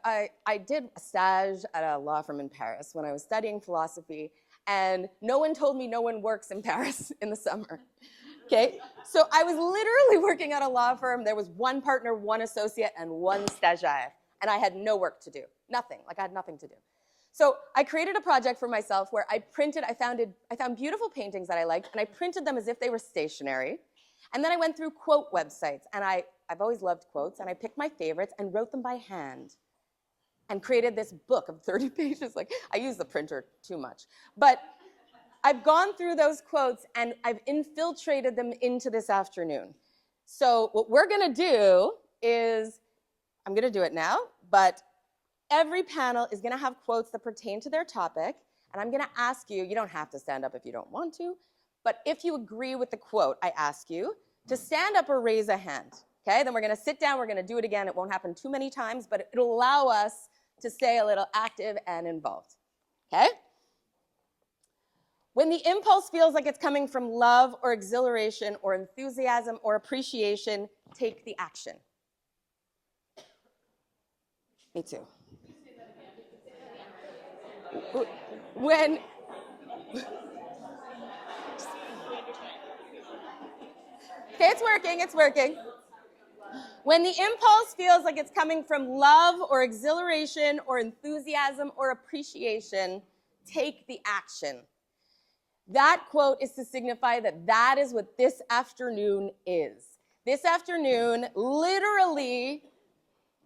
I did a stage at a law firm in Paris when I was studying philosophy, and no one told me no one works in Paris in the summer. Okay, so I was literally working at a law firm. There was one partner, one associate, and one stagiaire, and I had no work to do, nothing. Like I had nothing to do. So I created a project for myself where I found beautiful paintings that I liked, and I printed them as if they were stationery. And then I went through quote websites, and I've always loved quotes, and I picked my favorites and wrote them by hand and created this book of 30 pages. Like, I use the printer too much. But I've gone through those quotes, and I've infiltrated them into this afternoon. So what we're going to do is, I'm going to do it now, but every panel is going to have quotes that pertain to their topic, and I'm going to ask you, you don't have to stand up if you don't want to, but if you agree with the quote, I ask you to stand up or raise a hand. Okay, then we're going to sit down, we're going to do it again. It won't happen too many times, but it'll allow us to stay a little active and involved. Okay? When the impulse feels like it's coming from love or exhilaration or enthusiasm or appreciation, take the action. Me too. When okay, it's working. When the impulse feels like it's coming from love or exhilaration or enthusiasm or appreciation, take the action. That quote is to signify that that is what this afternoon is. This afternoon literally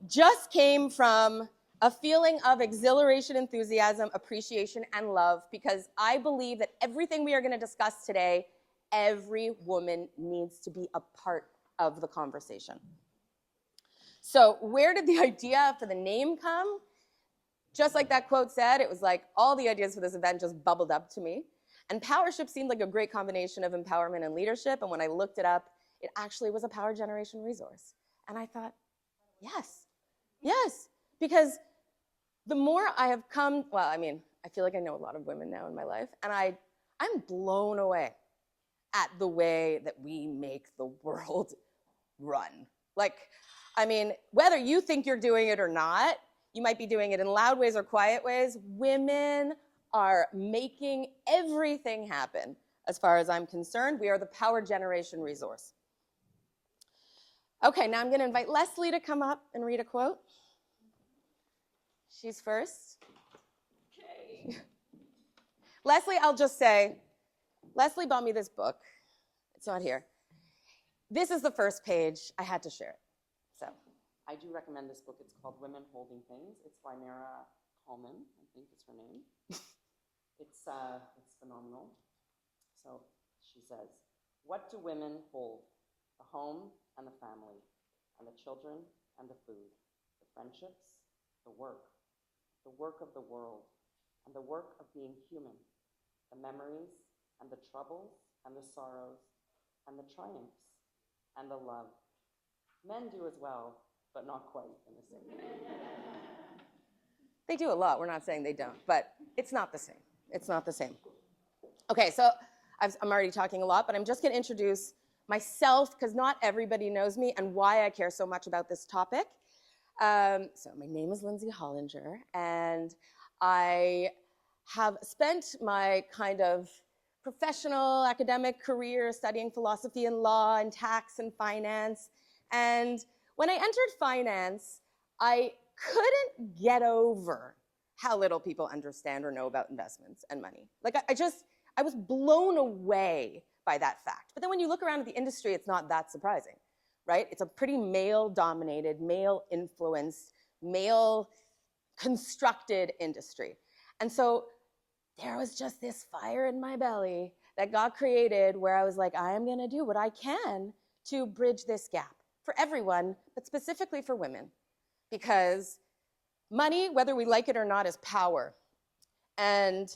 just came from a feeling of exhilaration, enthusiasm, appreciation, and love, because I believe that everything we are going to discuss today, every woman needs to be a part of the conversation. So where did the idea for the name come? Just like that quote said, it was like all the ideas for this event just bubbled up to me. And Powership seemed like a great combination of empowerment and leadership. And when I looked it up, it actually was a power generation resource. And I thought, yes, because the more I have come, well, I mean, I feel like I know a lot of women now in my life, and I'm blown away at the way that we make the world run. Like, I mean, whether you think you're doing it or not, you might be doing it in loud ways or quiet ways, women are making everything happen. As far as I'm concerned, we are the power generation resource. Okay, now I'm going to invite Leslie to come up and read a quote. She's first. Okay. Leslie, I'll just say, Leslie bought me this book. It's not here. This is the first page. I had to share it. So I do recommend this book. It's called Women Holding Things. It's by Nara Coleman, I think is her name. It's phenomenal. So she says, what do women hold? The home and the family, and the children and the food, the friendships, the work of the world, and the work of being human, the memories and the troubles and the sorrows and the triumphs and the love. Men do as well, but not quite in the same way. They do a lot. We're not saying they don't, but it's not the same. It's not the same. Okay, so I'm already talking a lot, but I'm just going to introduce myself, because not everybody knows me, and why I care so much about this topic. So my name is Lindsay Hollinger, and I have spent my kind of professional academic career studying philosophy and law and tax and finance. And when I entered finance, I couldn't get over how little people understand or know about investments and money. Like I was blown away by that fact. But then when you look around at the industry, it's not that surprising, right? It's a pretty male-dominated, male-influenced, male-constructed industry. And so there was just this fire in my belly that got created where I was like, I am gonna do what I can to bridge this gap for everyone, but specifically for women. Because money, whether we like it or not, is power. And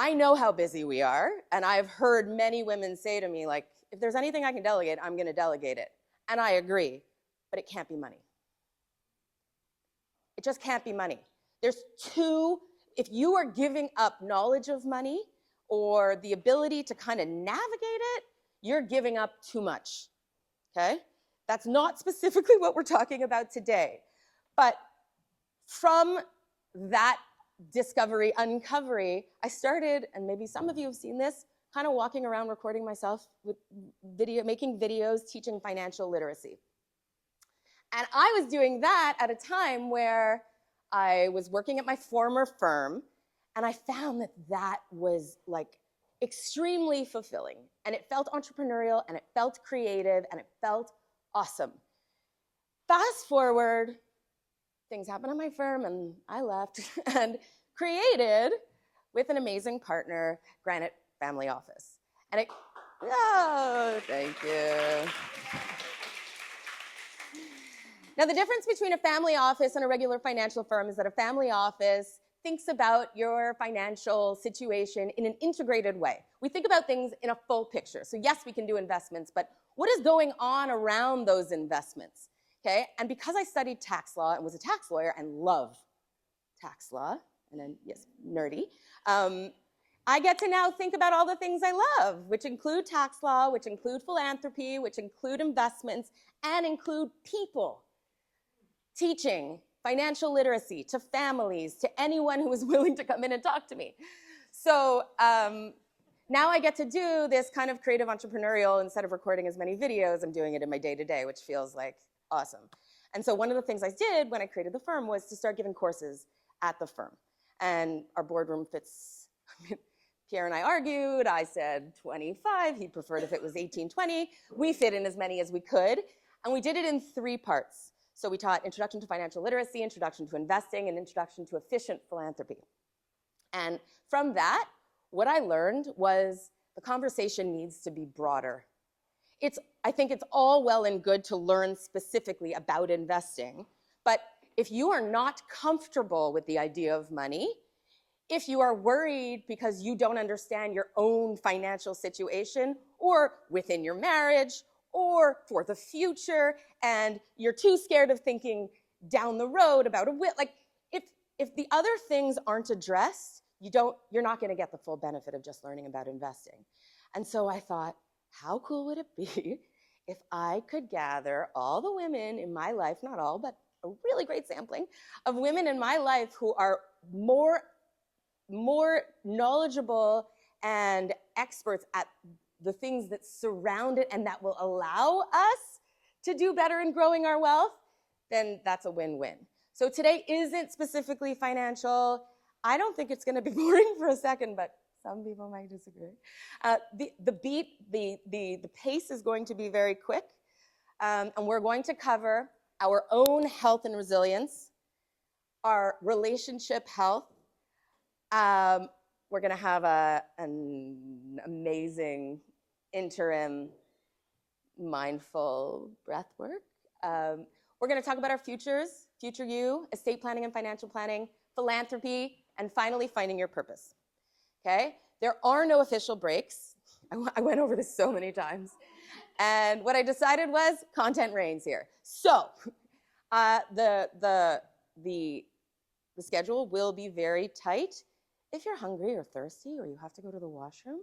I know how busy we are, and I've heard many women say to me, like, if there's anything I can delegate, I'm gonna delegate it. And I agree, but it can't be money. It just can't be money. There's if you are giving up knowledge of money or the ability to kind of navigate it, you're giving up too much, okay? That's not specifically what we're talking about today. But from that discovery, uncovery, I started, and maybe some of you have seen this, kind of walking around recording myself with making videos, teaching financial literacy. And I was doing that at a time where I was working at my former firm, and I found that that was like extremely fulfilling, and it felt entrepreneurial, and it felt creative, and it felt awesome. Fast forward, things happened at my firm, and I left and created, with an amazing partner, Granite Family Office. And oh, thank you. Now, the difference between a family office and a regular financial firm is that a family office thinks about your financial situation in an integrated way. We think about things in a full picture. So yes, we can do investments, but what is going on around those investments? Okay, and because I studied tax law and was a tax lawyer and love tax law, and then, yes, nerdy, I get to now think about all the things I love, which include tax law, which include philanthropy, which include investments, and include people. Teaching financial literacy to families, to anyone who is willing to come in and talk to me. So now I get to do this kind of creative entrepreneurial, instead of recording as many videos, I'm doing it in my day-to-day, which feels like awesome. And so one of the things I did when I created the firm was to start giving courses at the firm. And our boardroom fits, Pierre and I argued, I said 25, he preferred if it was 18, 20. We fit in as many as we could, and we did it in 3 parts. So we taught Introduction to Financial Literacy, Introduction to Investing, and Introduction to Efficient Philanthropy. And from that, what I learned was the conversation needs to be broader. I think it's all well and good to learn specifically about investing, but if you are not comfortable with the idea of money, if you are worried because you don't understand your own financial situation, or within your marriage, or for the future, and you're too scared of thinking down the road about a will, like if the other things aren't addressed, you're not going to get the full benefit of just learning about investing. And so I thought, how cool would it be if I could gather all the women in my life, not all, but a really great sampling of women in my life who are more knowledgeable and experts at the things that surround it and that will allow us to do better in growing our wealth, then that's a win-win. So today isn't specifically financial. I don't think it's going to be boring for a second, but some people might disagree. The pace is going to be very quick, and we're going to cover our own health and resilience, our relationship health. We're going to have an amazing interim mindful breath work. We're going to talk about our futures, future you, estate planning and financial planning, philanthropy, and finally finding your purpose. Okay? There are no official breaks. I went over this so many times. And what I decided was content reigns here. So the schedule will be very tight. If you're hungry or thirsty or you have to go to the washroom,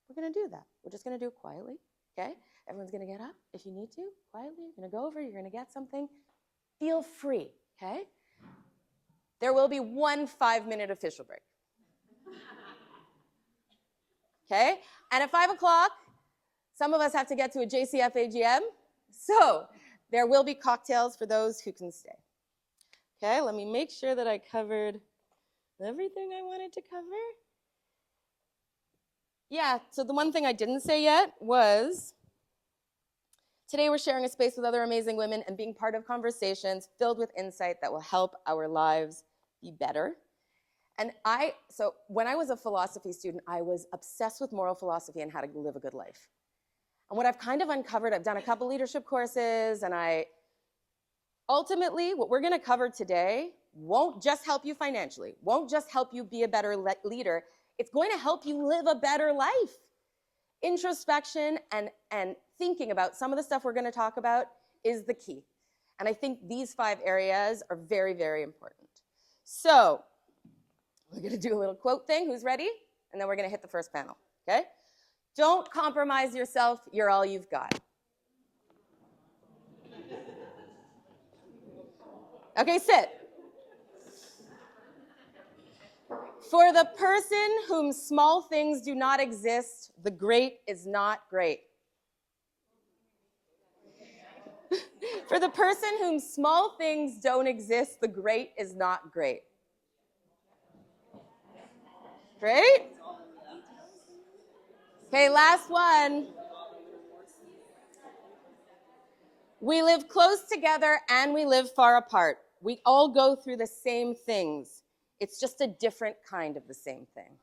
we're going to do that. We're just going to do it quietly, okay? Everyone's going to get up if you need to, quietly. You're going to go over, you're going to get something. Feel free, okay? There will be one 5-minute official break. Okay? And at 5 o'clock, some of us have to get to a JCF AGM. So there will be cocktails for those who can stay. Okay, let me make sure that I covered everything I wanted to cover. Yeah, so the one thing I didn't say yet was today we're sharing a space with other amazing women and being part of conversations filled with insight that will help our lives be better. And so when I was a philosophy student, I was obsessed with moral philosophy and how to live a good life. And what I've kind of uncovered, I've done a couple leadership courses, and ultimately, what we're going to cover today won't just help you financially, won't just help you be a better leader. It's going to help you live a better life. Introspection and thinking about some of the stuff we're going to talk about is the key. And I think these 5 areas are very, very important. So we're going to do a little quote thing. Who's ready? And then we're going to hit the first panel, okay? Don't compromise yourself. You're all you've got. Okay, sit. For the person whom small things do not exist, the great is not great. For the person whom small things don't exist, the great is not great. Great? Okay, last one. We live close together and we live far apart. We all go through the same things. It's just a different kind of the same thing.